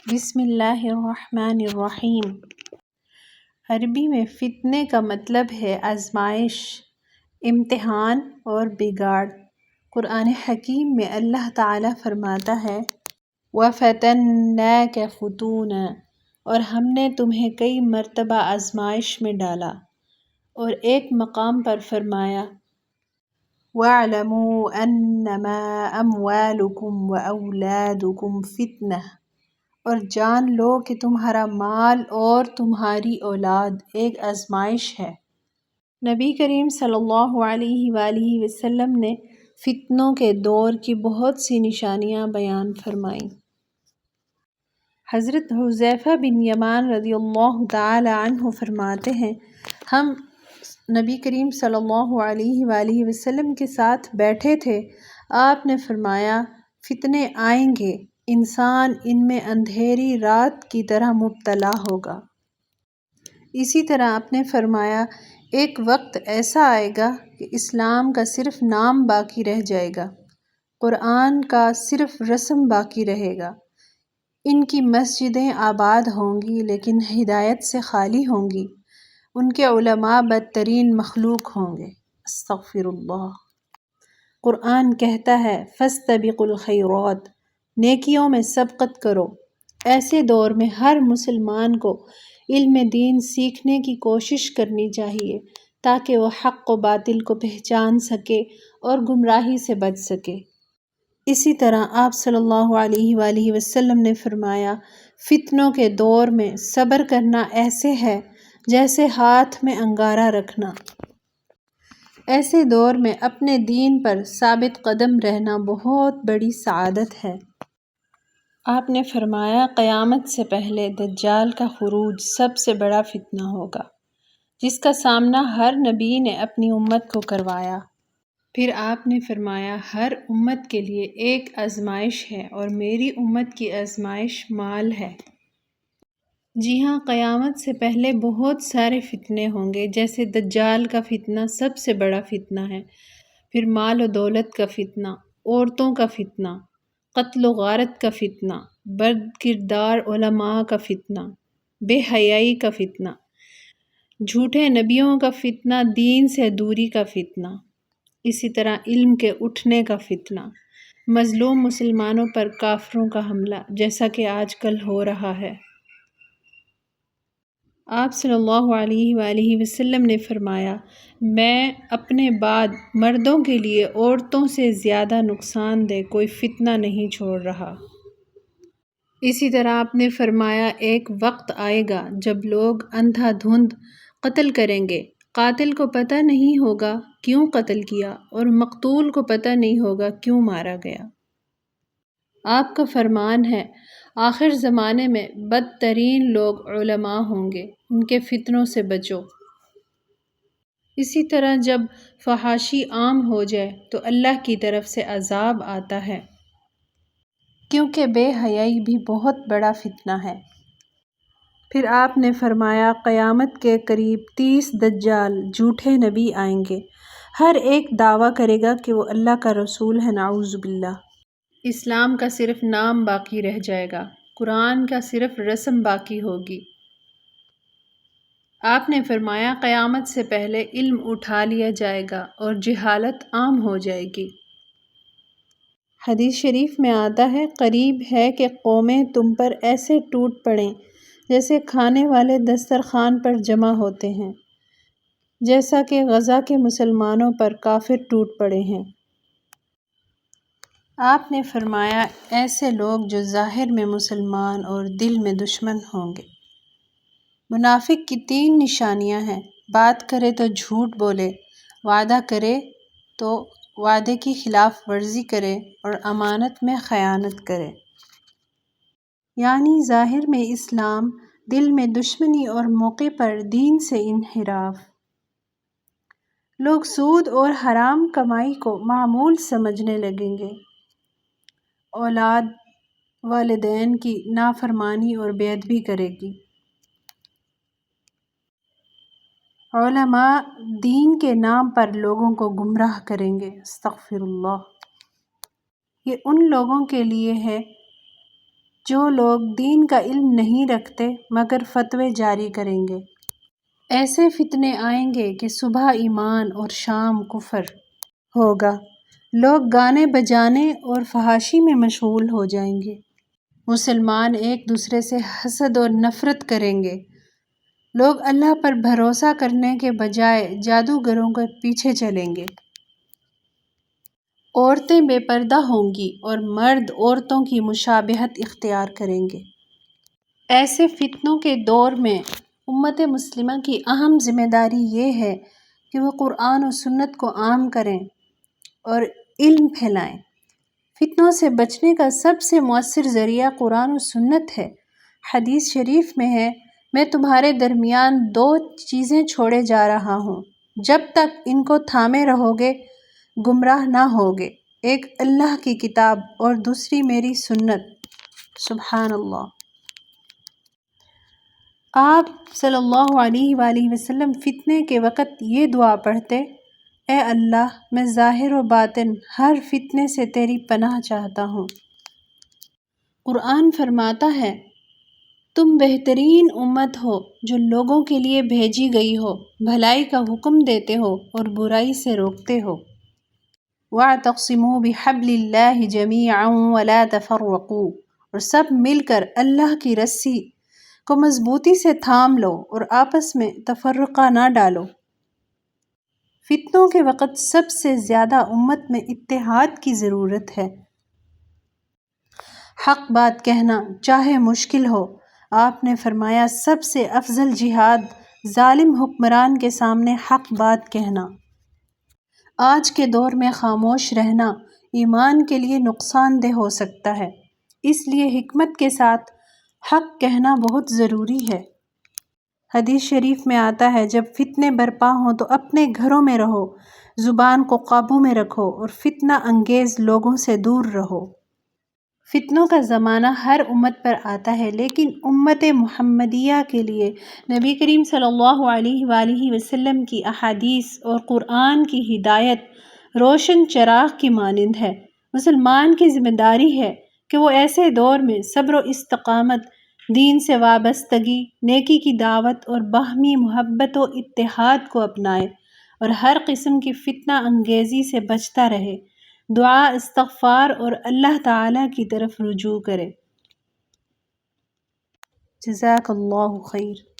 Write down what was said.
بسم اللہ الرحمن الرحیم۔ عربی میں فتنے کا مطلب ہے آزمائش، امتحان اور بگاڑ۔ قرآن حکیم میں اللہ تعالیٰ فرماتا ہے وَفَتَنَّاكَ فُتُونًا، اور ہم نے تمہیں کئی مرتبہ آزمائش میں ڈالا۔ اور ایک مقام پر فرمایا وَاعْلَمُوا أَنَّمَا أَمْوَالُكُمْ وَأَوْلَادُكُمْ فِتْنَةٌ، اور جان لو کہ تمہارا مال اور تمہاری اولاد ایک آزمائش ہے۔ نبی کریم صلی اللہ علیہ وآلہ وسلم نے فتنوں کے دور کی بہت سی نشانیاں بیان فرمائیں۔ حضرت حذیفہ بن یمان رضی اللہ تعالی عنہ فرماتے ہیں، ہم نبی کریم صلی اللہ علیہ وآلہ وسلم کے ساتھ بیٹھے تھے، آپ نے فرمایا فتنے آئیں گے، انسان ان میں اندھیری رات کی طرح مبتلا ہوگا۔ اسی طرح آپ نے فرمایا ایک وقت ایسا آئے گا کہ اسلام کا صرف نام باقی رہ جائے گا، قرآن کا صرف رسم باقی رہے گا، ان کی مسجدیں آباد ہوں گی لیکن ہدایت سے خالی ہوں گی، ان کے علماء بدترین مخلوق ہوں گے۔ استغفر اللہ۔ قرآن کہتا ہے فَاسْتَبِقُوا الْخَيْرَاتِ، نیکیوں میں سبقت کرو۔ ایسے دور میں ہر مسلمان کو علم دین سیکھنے کی کوشش کرنی چاہیے تاکہ وہ حق و باطل کو پہچان سکے اور گمراہی سے بچ سکے۔ اسی طرح آپ صلی اللہ علیہ وآلہ وسلم نے فرمایا فتنوں کے دور میں صبر کرنا ایسے ہے جیسے ہاتھ میں انگارہ رکھنا۔ ایسے دور میں اپنے دین پر ثابت قدم رہنا بہت بڑی سعادت ہے۔ آپ نے فرمایا قیامت سے پہلے دجال کا خروج سب سے بڑا فتنہ ہوگا، جس کا سامنا ہر نبی نے اپنی امت کو کروایا۔ پھر آپ نے فرمایا ہر امت کے لیے ایک آزمائش ہے اور میری امت کی آزمائش مال ہے۔ جی ہاں، قیامت سے پہلے بہت سارے فتنے ہوں گے، جیسے دجال کا فتنہ سب سے بڑا فتنہ ہے، پھر مال و دولت کا فتنہ، عورتوں کا فتنہ، قتل و غارت کا فتنہ، بد کردار علماء کا فتنہ، بے حیائی کا فتنہ، جھوٹے نبیوں کا فتنہ، دین سے دوری کا فتنہ، اسی طرح علم کے اٹھنے کا فتنہ، مظلوم مسلمانوں پر کافروں کا حملہ جیسا کہ آج کل ہو رہا ہے۔ آپ صلی اللہ علیہ وآلہ وسلم نے فرمایا میں اپنے بعد مردوں کے لیے عورتوں سے زیادہ نقصان دہ کوئی فتنہ نہیں چھوڑ رہا۔ اسی طرح آپ نے فرمایا ایک وقت آئے گا جب لوگ اندھا دھند قتل کریں گے، قاتل کو پتہ نہیں ہوگا کیوں قتل کیا اور مقتول کو پتہ نہیں ہوگا کیوں مارا گیا۔ آپ کا فرمان ہے آخر زمانے میں بدترین لوگ علماء ہوں گے، ان کے فتنوں سے بچو۔ اسی طرح جب فحاشی عام ہو جائے تو اللہ کی طرف سے عذاب آتا ہے، کیونکہ بے حیائی بھی بہت بڑا فتنہ ہے۔ پھر آپ نے فرمایا قیامت کے قریب 30 دجال جھوٹے نبی آئیں گے، ہر ایک دعویٰ کرے گا کہ وہ اللہ کا رسول ہے، نعوذ باللہ۔ اسلام کا صرف نام باقی رہ جائے گا، قرآن کا صرف رسم باقی ہوگی۔ آپ نے فرمایا قیامت سے پہلے علم اٹھا لیا جائے گا اور جہالت عام ہو جائے گی۔ حدیث شریف میں آتا ہے قریب ہے کہ قومیں تم پر ایسے ٹوٹ پڑیں جیسے کھانے والے دسترخوان پر جمع ہوتے ہیں، جیسا کہ غزہ کے مسلمانوں پر کافر ٹوٹ پڑے ہیں۔ آپ نے فرمایا ایسے لوگ جو ظاہر میں مسلمان اور دل میں دشمن ہوں گے۔ منافق کی 3 نشانیاں ہیں، بات کرے تو جھوٹ بولے، وعدہ کرے تو وعدے کی خلاف ورزی کرے اور امانت میں خیانت کرے۔ یعنی ظاہر میں اسلام، دل میں دشمنی اور موقع پر دین سے انحراف۔ لوگ سود اور حرام کمائی کو معمول سمجھنے لگیں گے، اولاد والدین کی نافرمانی اور بے ادبی کرے گی، علماء دین کے نام پر لوگوں کو گمراہ کریں گے۔ استغفر اللہ۔ یہ ان لوگوں کے لیے ہے جو لوگ دین کا علم نہیں رکھتے مگر فتوے جاری کریں گے۔ ایسے فتنے آئیں گے کہ صبح ایمان اور شام کفر ہوگا۔ لوگ گانے بجانے اور فحاشی میں مشغول ہو جائیں گے۔ مسلمان ایک دوسرے سے حسد اور نفرت کریں گے۔ لوگ اللہ پر بھروسہ کرنے کے بجائے جادوگروں کے پیچھے چلیں گے۔ عورتیں بے پردہ ہوں گی اور مرد عورتوں کی مشابہت اختیار کریں گے۔ ایسے فتنوں کے دور میں امت مسلمہ کی اہم ذمہ داری یہ ہے کہ وہ قرآن و سنت کو عام کریں اور علم پھیلائیں۔ فتنوں سے بچنے کا سب سے مؤثر ذریعہ قرآن و سنت ہے۔ حدیث شریف میں ہے، میں تمہارے درمیان 2 چیزیں چھوڑے جا رہا ہوں، جب تک ان کو تھامے رہو گے گمراہ نہ ہوگے، ایک اللہ کی کتاب اور دوسری میری سنت۔ سبحان اللہ۔ آپ صلی اللہ علیہ وآلہ وسلم فتنے کے وقت یہ دعا پڑھتے، اے اللہ میں ظاہر و باطن ہر فتنے سے تیری پناہ چاہتا ہوں۔ قرآن فرماتا ہے، تم بہترین امت ہو جو لوگوں کے لیے بھیجی گئی ہو، بھلائی کا حکم دیتے ہو اور برائی سے روکتے ہو۔ وَاعْتَصِمُوا بِحَبْلِ اللَّهِ جَمِيعًا وَلَا تَفَرَّقُوا، اور سب مل کر اللہ کی رسی کو مضبوطی سے تھام لو اور آپس میں تفرقہ نہ ڈالو۔ فتنوں کے وقت سب سے زیادہ امت میں اتحاد کی ضرورت ہے۔ حق بات کہنا چاہے مشکل ہو۔ آپ نے فرمایا، سب سے افضل جہاد ظالم حکمران کے سامنے حق بات کہنا۔ آج کے دور میں خاموش رہنا ایمان کے لیے نقصان دہ ہو سکتا ہے، اس لیے حکمت کے ساتھ حق کہنا بہت ضروری ہے۔ حدیث شریف میں آتا ہے، جب فتنے برپا ہوں تو اپنے گھروں میں رہو، زبان کو قابو میں رکھو اور فتنہ انگیز لوگوں سے دور رہو۔ فتنوں کا زمانہ ہر امت پر آتا ہے، لیکن امت محمدیہ کے لیے نبی کریم صلی اللہ علیہ وآلہ وسلم کی احادیث اور قرآن کی ہدایت روشن چراغ کی مانند ہے۔ مسلمان کی ذمہ داری ہے کہ وہ ایسے دور میں صبر و استقامت، دین سے وابستگی، نیکی کی دعوت اور باہمی محبت و اتحاد کو اپنائے اور ہر قسم کی فتنہ انگیزی سے بچتا رہے، دعا، استغفار اور اللہ تعالیٰ کی طرف رجوع کرے۔ جزاک اللہ خیر۔